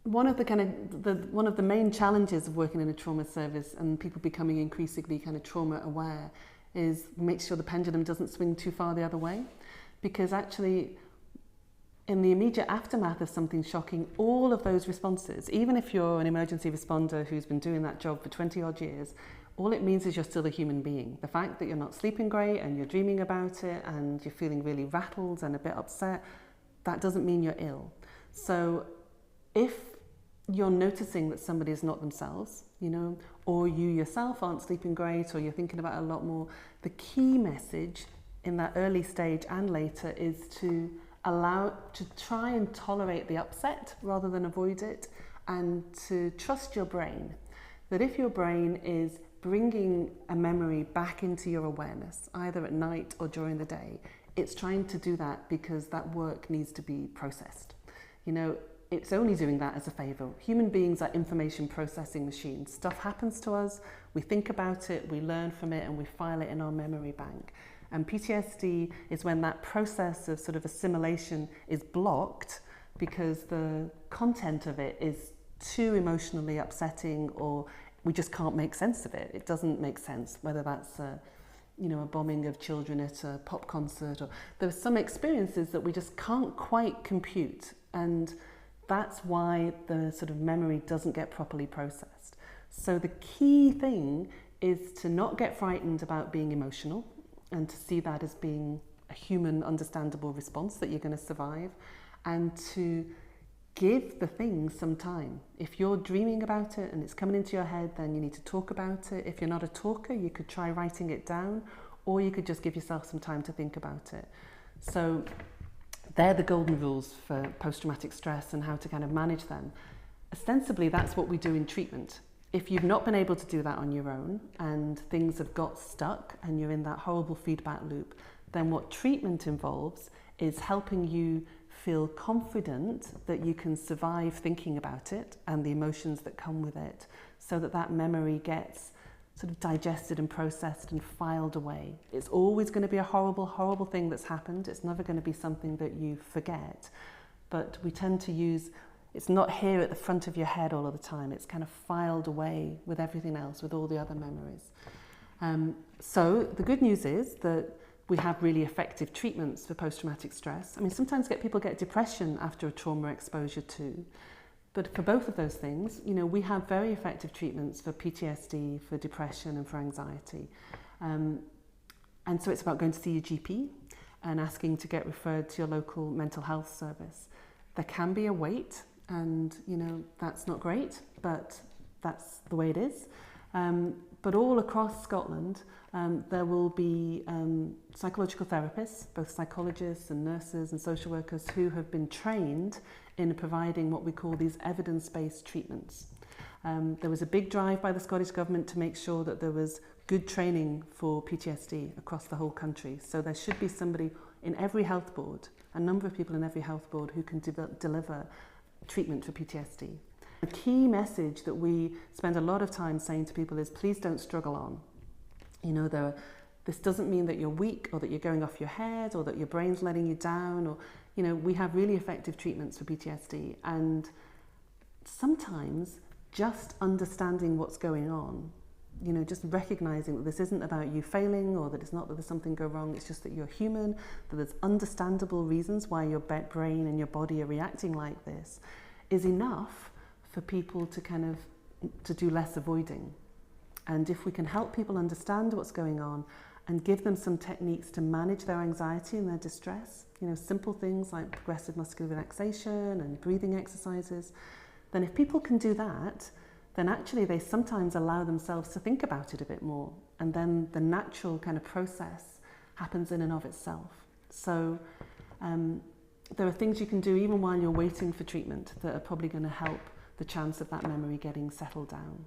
One of the main challenges of working in a trauma service and people becoming increasingly kind of trauma aware is make sure the pendulum doesn't swing too far the other way, because actually in the immediate aftermath of something shocking, all of those responses, even if you're an emergency responder who's been doing that job for 20 odd years, all it means is you're still a human being. The fact that you're not sleeping great and you're dreaming about it and you're feeling really rattled and a bit upset, that doesn't mean you're ill. So if you're noticing that somebody is not themselves, or you yourself aren't sleeping great, or you're thinking about it a lot more, the key message in that early stage and later is to try and tolerate the upset rather than avoid it, and to trust your brain. That if your brain is bringing a memory back into your awareness, either at night or during the day, it's trying to do that because that work needs to be processed. It's only doing that as a favor. Human beings are information processing machines. Stuff happens to us, we think about it, we learn from it, and we file it in our memory bank. And PTSD is when that process of sort of assimilation is blocked because the content of it is too emotionally upsetting, or we just can't make sense of it. It doesn't make sense, whether that's a bombing of children at a pop concert, or there are some experiences that we just can't quite compute. And that's why the sort of memory doesn't get properly processed. So the key thing is to not get frightened about being emotional, and to see that as being a human, understandable response that you're going to survive, and to give the thing some time. If you're dreaming about it and it's coming into your head, then you need to talk about it. If you're not a talker, you could try writing it down, or you could just give yourself some time to think about it. So they're the golden rules for post-traumatic stress and how to kind of manage them. Ostensibly, that's what we do in treatment. If you've not been able to do that on your own and things have got stuck and you're in that horrible feedback loop, then what treatment involves is helping you feel confident that you can survive thinking about it and the emotions that come with it, so that that memory gets sort of digested and processed and filed away. It's always going to be a horrible, horrible thing that's happened. It's never going to be something that you forget. But we tend to use, it's not here at the front of your head all of the time. It's kind of filed away with everything else, with all the other memories. So the good news is that we have really effective treatments for post-traumatic stress. I mean, sometimes people get depression after a trauma exposure too. But for both of those things, we have very effective treatments for PTSD, for depression, and for anxiety. And so it's about going to see your GP and asking to get referred to your local mental health service. There can be a wait, and that's not great, but that's the way it is. But all across Scotland, there will be psychological therapists, both psychologists and nurses and social workers, who have been trained in providing what we call these evidence-based treatments. There was a big drive by the Scottish Government to make sure that there was good training for PTSD across the whole country. So there should be somebody in every health board, a number of people in every health board, who can deliver treatment for PTSD. The key message that we spend a lot of time saying to people is, please don't struggle on. This doesn't mean that you're weak, or that you're going off your head, or that your brain's letting you down, or we have really effective treatments for PTSD, and sometimes just understanding what's going on, just recognizing that this isn't about you failing, or that it's not that there's something go wrong, it's just that you're human, that there's understandable reasons why your brain and your body are reacting like this, is enough for people to do less avoiding. And if we can help people understand what's going on and give them some techniques to manage their anxiety and their distress, simple things like progressive muscular relaxation and breathing exercises, then if people can do that, then actually they sometimes allow themselves to think about it a bit more, and then the natural kind of process happens in and of itself. So there are things you can do even while you're waiting for treatment that are probably going to help the chance of that memory getting settled down.